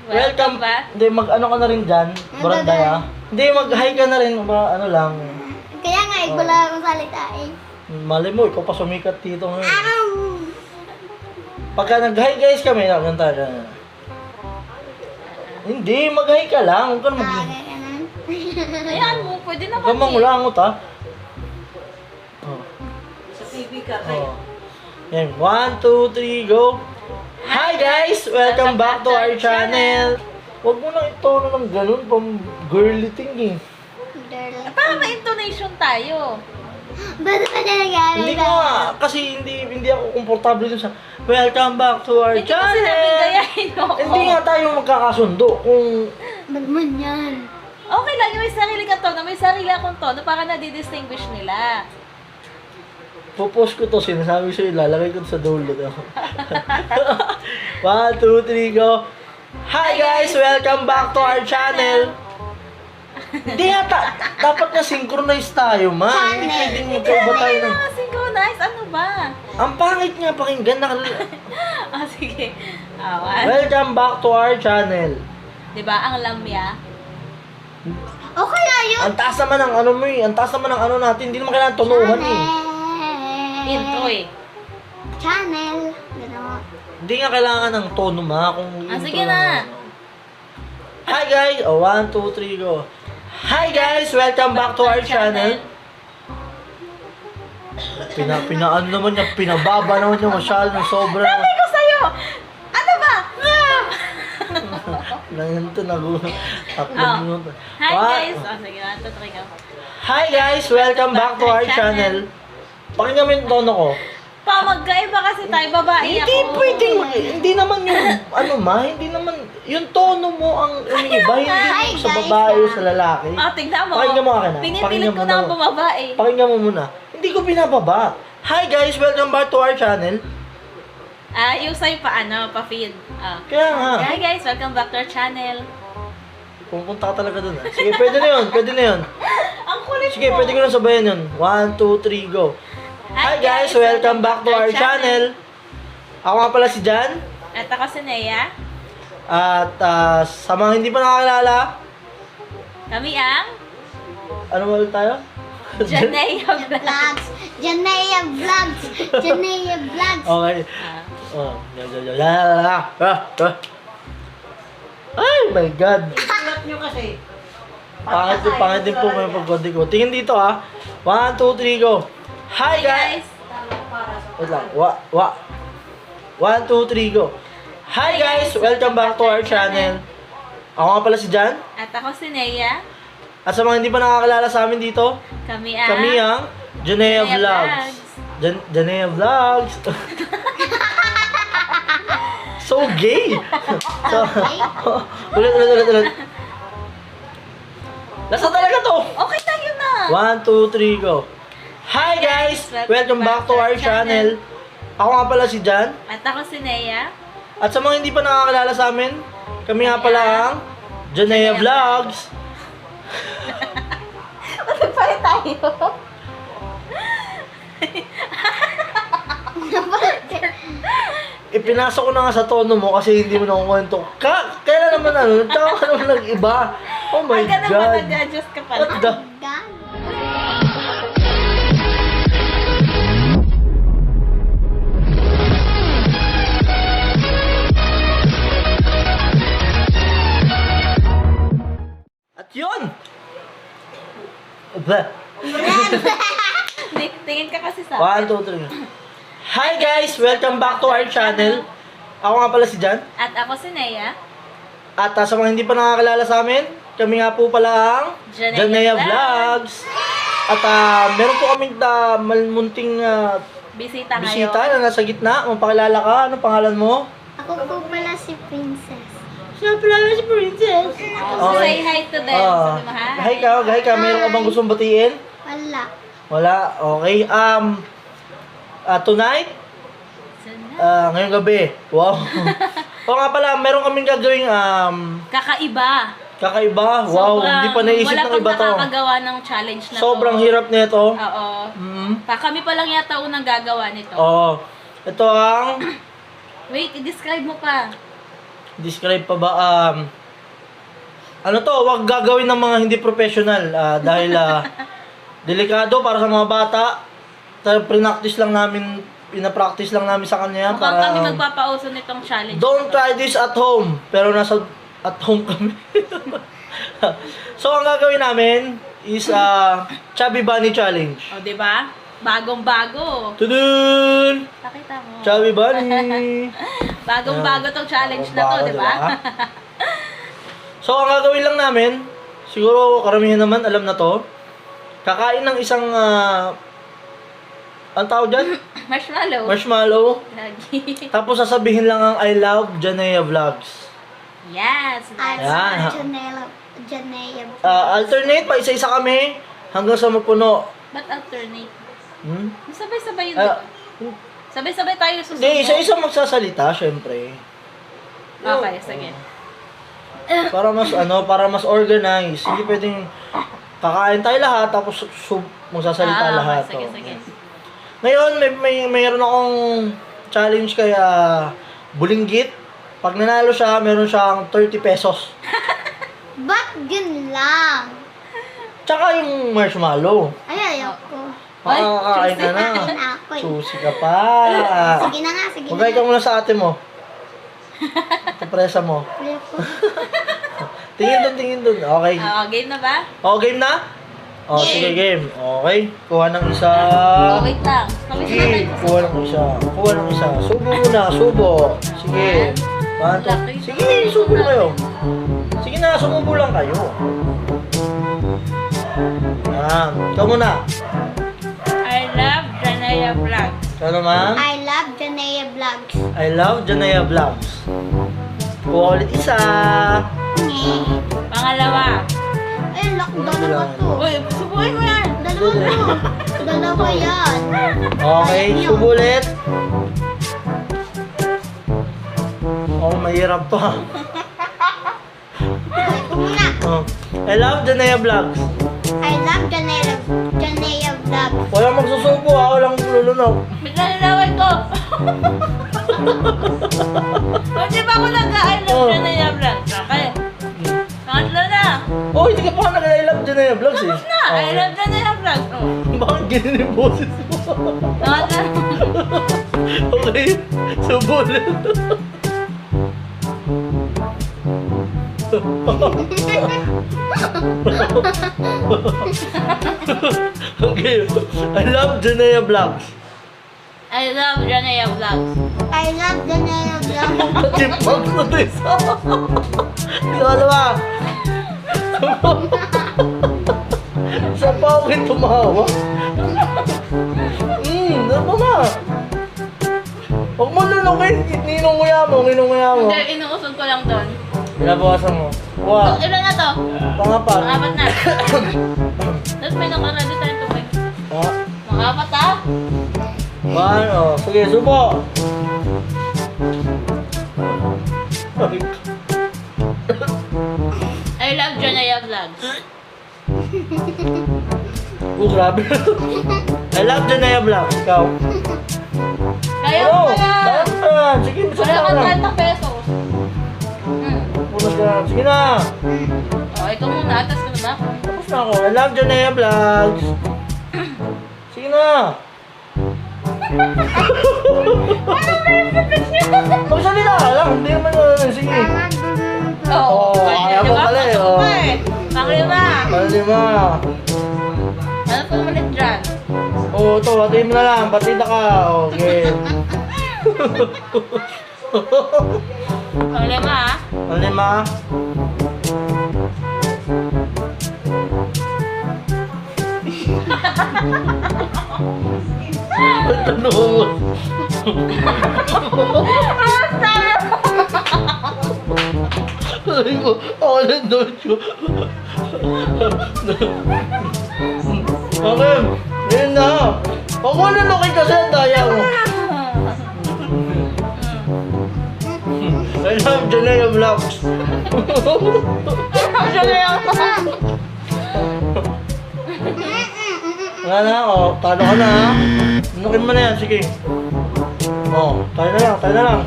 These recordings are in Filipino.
Welcome back. Hindi, mag-ano ka na rin dyan, Barandaya. Hindi, mag-hi ka na rin, ano lang. Kaya nga, wala akong salita eh. Malay mo, ikaw pa sumikat dito ngayon. Pagka nag-hi guys kami, nakanta ka na. Hindi, mag-hi ka lang. Huwag ka na mag- Ganun. Ayan mo, pwede Huwag naman ka mangulangot ha. Oh. Sa TV ka, Oh. Yan, 1, 2, 3, go! Hi guys! Welcome back to our channel! Huwag mo nang itono ng ganun, pang girly thing eh. Para may intonation tayo. Ba't ba nagagamit? Hindi ko nga, kasi hindi ako komportable dun sa welcome back to our Hindi ko sinabing channel! gayahin mo. Hindi nga tayo magkakasundo kung... Ba't man yan? Okay lang, yung may sarili ka tono, may sarili akong tono para nadidistinguish nila. Popost ko to, sinasabi sa'yo, lalagay ko to sa dulo. 1, 2, 3, go! Hi guys! Welcome back to our channel! Hindi yata, dapat na synchronize tayo, ma. Hindi pwedeng magkaiba tayo ng... Hindi synchronize, ano ba? Ang pangit nga pakinggan na... Sige. Awan. Welcome back to our channel. Diba, ang lamya? Okay na yun. Ang taas naman ng ano mo eh. Ang taas naman ng ano natin. Hindi naman kailangan tunuhan eh. Intro eh. Channel. Gano'n. Hindi nga kailangan ng tono, ma. Kung Sige intro na. lang. Hi guys! 1, 2, 3, go. Hi guys! Welcome back to our channel. Pinaan naman niya, pinababa naman niya masyado ng sobra. Sabi ko sa'yo! Ano ba? Nangyento tatlong Oh. minuto. Hi What? guys! Oh, sige, 1, 2, 3, go. Hi guys! Welcome back to our channel. Pakinggan mo yung tono ko. Pa, magkaiba kasi tayo, babae ako. Hindi pwedeng, hindi naman yung, ano ma, hindi naman, yung tono mo ang umiiba, hindi Hi, mo sa guys, babae o ah. sa lalaki. Oh, tignan mo. Pakinggan mo akin, ah. Pinipilit Pakinggan ko mo na ang na. bumaba eh. Pakinggan mo muna. Hindi ko binababa. Hi guys! Welcome back to our channel. Yung sa'yo pa, pa-feed. Kaya nga, Hi guys, welcome back to our channel. pupunta ka talaga dun ah. Sige, pwede na yun, pwede na yun. Ang kulit Sige, mo. pwede ko na sabayan yun. 1, 2, 3, go. Hi guys! Welcome back to our channel. Ako nga pala si Jan. At ako si Nea. At sa mga hindi pa nakakilala, Kami ang ano ba ulit tayo? Janea Vlog. Vlogs. Janea Vlogs. Janea Vlogs. Okay. Oh, Ay, my God. Sulat nyo kasi. Pangit din po may pagkodi ko. Tingin dito ah. 1, 2, 3, go. Hi guys! Wait lang. 1, 2, 3, go. Hi guys! Welcome back to our channel. Ako nga pala si Jan. At ako si Nea. At sa mga hindi pa nakakilala sa amin dito, Kami ang kami ang Janea Janea Vlogs. Janea Vlogs. So gay! So, ulit. Nasa talaga to? Okay na yun na. 1, 2, 3, go. Hi guys! Welcome back to our channel. Ako nga pala si Jan. At ako si Nea. At sa mga hindi pa nakakilala sa amin, kami nga pala ang Janea Vlogs. Magpalit tayo. Ipinasok ko na nga sa tono mo kasi hindi mo nakukwento. Kailan naman Tsaka ka naman nag-iba. Oh my Ay, ganun ba God. nag-adjust ka pala? What the? God. At yun! Aba. Tingin ka kasi sa 1, 2, 3. Hi guys! Welcome back to our channel. Ako nga pala si Jan. At ako si Nea. At sa mga hindi pa nakakilala sa amin, kami nga po pala ang Janea Janea Vlogs. Vlogs. At meron po kaming malmunting Bisita bisita ngayon. na nasa gitna. Mapakilala ka. Anong pangalan mo? Ako po pala si Princess. Siya pala si Princess. Say hi to them. Sabi mo hi. Hi ka. Meron ka bang gustong batiin? Wala. Wala. Okay. Tonight? Ngayong gabi. Wow. O nga pala, meron kaming gagawing Kakaiba. kakaiba. Wow, hindi pa naisip ng iba to. Wala pang nakakagawa ng challenge na Sobrang to. hirap nito. Oo. Kami pa lang yata unang gagawa nito. Oo. Ito ang Wait, i-describe mo pa. describe pa ba, ano to, wag gagawin ng mga hindi professional dahil delikado para sa mga bata. Pinapractice lang namin sa kanya Mukhang para kami magpapauso nitong challenge. don't try this at home. Pero nasa at home kami. So ang gagawin namin is Chubby Bunny Challenge. O, di ba? Bagong-bago. Tudun! Pakita mo. Chubby Bunny! Bagong-bago tong challenge na to, Bago, di ba? So, ang gagawin lang namin, siguro karamihan naman alam na to, kakain ng isang, ang tawag dyan? Marshmallow. Marshmallow. Lagi. Tapos sasabihin lang ang I love Janea Vlogs. Yes. I Yan. love Janea. Alternate, pa isa-isa kami hanggang sa mapuno. But alternate. Hmm? Sabay-sabay yun, di ba? Sabay-sabay tayo susunod. Hindi, isa-isa magsasalita, syempre. Okay, sige. Para mas para mas organized. Hindi pwedeng kakain tayo lahat tapos magsasalita lahat. Sige, Oh. sige. Ngayon mayroon akong challenge kaya Bulinggit. Pag nanalo siya, meron siyang 30 pesos. Ba't yun lang? Tsaka yung marshmallow. Ay, ayoko. Ay, Makakakain ka na. Ayun na ako eh. Susi ka pa. Sige na nga, sige na. Magay ka muna sa ate mo. Kapresa mo. Ayoko. Tingin dun. Okay. Game na ba? Game na? Sige, game. Okay. Kuha ng isa. Wait lang. Sige, kuha ng isa. Subo muna, subo. Sige. Sige, subo na kayo. Sige na, sumubo lang kayo. Ikaw muna. I love Janaya Vlog. Ikaw naman. I love Janea Vlogs. I love Janaya Vlogs. Kuha ulit isa. Pangalawa. Ay, dalawa to. Uy, subuhin mo yan. Dalawa to. Dalawa yan. Okay, subo ulit. Mahirap to ha. Ito muna. I love Janaya Vlogs. I love Janea Vlogs. Walang magsusubo ha, walang lulunok. Bigla nilaway ko. Hindi ba ako nag-I love Janaya Vlog? Okay. Pangatlo na. Hindi ka pa nag-I love Janaya Vlogs eh. Na, I love Janaya Vlog. Bakit ganyan yung boses mo? Pangatlo. Okay, subo ulit. Okay, I love Janaya Vlogs. I love Janaya Vlogs. I love Janea Vlogs. Natipag na ito isa. Ikaw ba? Sa pa ako yung tumawa. Ano ba? Huwag mo lunukin. Ninunguya mo. Hindi, inuusog ko lang doon. Pinabawasan mo. Wow. Ilan na to? Pangapat. Pangapat na. Tapos may nakaredy tayo tubig. Ah. Pangapat ah. Sige, subo. I love Janaya Vlogs. Grabe. I love Janaya Vlogs. Ikaw. Kaya mo kaya. Sige, Wala ka kang lang. 30 pesos. Punas ka. Sige na. Ikaw muna. Atas ka na ba? Tapos na ako. I love Janaya Vlogs. Sige na. Magsalita ka lang. Hindi naman sige. Kaya mo pala eh. Panglima. Panglima. Ano po ulit dyan? Ito. Batiin mo na lang. Batida ka. Okay. Panglima ah. Panglima. Tanong mo. Ay ko, ako lang doon ko. Okay, yun na. Huwag mo nanukin kasi ang daya mo. I love Janaya Vlogs. Janaya Vlogs. Wala na, talo ka na ha. Nunukin mo na yan, sige. Tayo na lang.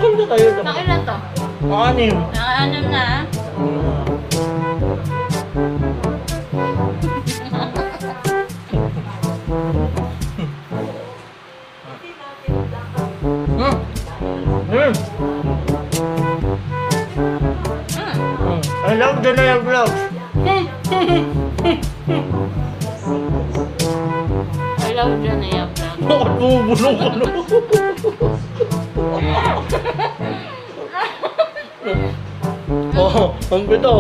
Tagal na tayo. Ang ilan to? Anim. Ano na? Hmm. Hmm. I love the Naya Vlogs. I love Janaya Vlog. Bakit bumubulong ka no? Oh, ang ganda.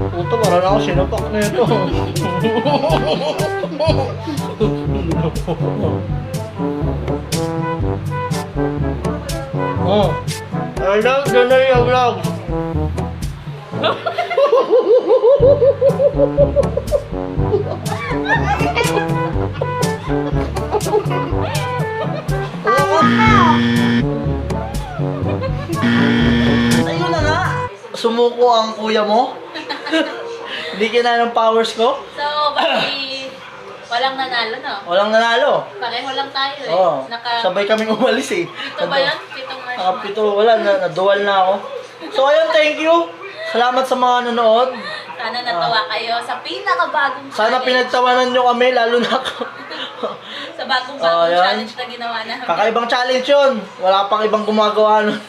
Puta, parang ako sinapak na ito. Oh, I love the Naya Vlogs. Ayun na nga. Sumuko ang kuya mo. Hindi kinaya ng powers ko. So, bali, walang nanalo, no? Walang nanalo. Pareho lang tayo eh. Oo. Naka, Sabay kaming umalis eh. pito ba yun? Pitong March. Nakapito, wala. Nadual na ako. So ayun, thank you. Salamat sa mga nanonood. Sana natawa kayo sa pinakabagong Sana challenge. pinagtawanan nyo kami, lalo na ako. Sa bagong yan. challenge na ginawa namin. Kakaibang challenge yun. Wala pang ibang gumagawa nun.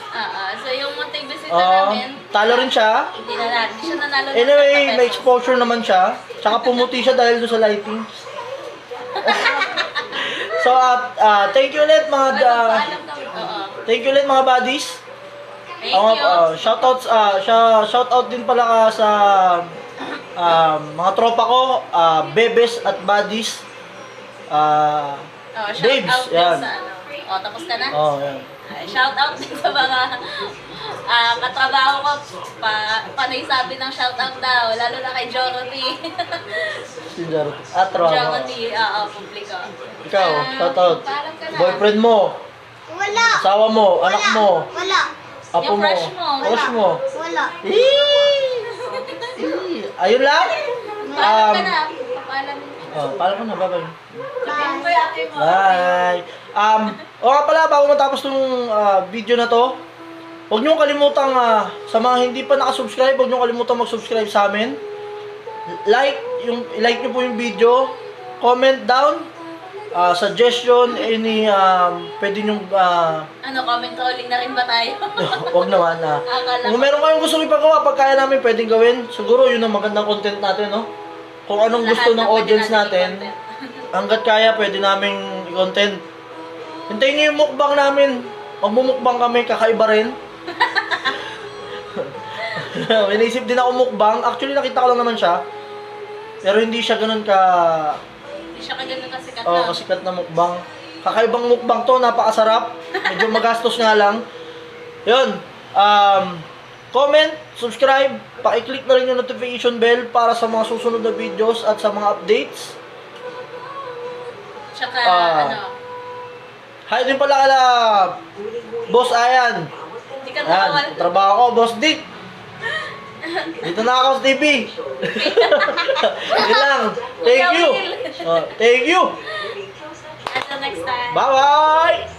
So yung munting bisita namin, Talo rin siya. hindi siya nanalo ng Anyway, 30 may pesos. exposure naman siya. Tsaka pumuti siya dahil doon sa lighting. So, thank you ulit mga Paalam daw. Oo. thank you ulit mga buddies. Thank you. Shoutout din pala ka sa mga tropa ko, Bebes at buddies. Shout Babes, out din yan. sa ano. Tapos ka na? Yan. Shout out din sa mga katrabaho ko. Panay sabi ng shout out daw, lalo na kay Jorothy. Si Jarot. Tropa. Jorothy, publiko. Ikaw, shoutout. Paalam ka na. Boyfriend mo, Wala. asawa mo, anak mo, Wala. apo Yung mo, crush mo. crush mo. Wala. Ayun lang. Paalam ka na. Papaalam mo. Paalam ko na, bye-bye. Sabihin ko yung ate mo. Bye! O nga pala, bago matapos tong video na to, huwag niyong kalimutang, sa mga hindi pa nakasubscribe, huwag niyong kalimutang mag-subscribe sa amin. Like niyo po yung video, comment down, suggestion, any, pwede niyong, Comment trolling na rin ba tayo? huwag naman, Akala kung meron kayong gusto ipagawa, pag kaya namin pwedeng gawin, siguro yun ang magandang content natin, no? Kung anong gusto ng audience natin, hanggat kaya, pwede naming i-content. Hintayin niyo yung mukbang namin. Magmumukbang kami, kakaiba rin. May naisip din ako mukbang. Actually, nakita ko lang naman siya. Pero hindi siya ganun Hindi siya kaganda kasikat oh, kasikat na mukbang. Kakaibang mukbang to, napakasarap. Medyo magastos nga lang. Yun. Comment, subscribe, paki-click na rin yung notification bell para sa mga susunod na videos at sa mga updates. Tsaka, Hi din pala kala Boss Ayan. hindi ka Ayan, nakawal. trabaho ko, Boss Dick. Dito na ako sa TV. Yun lang. Thank you. Thank you. Until next time. Bye-bye.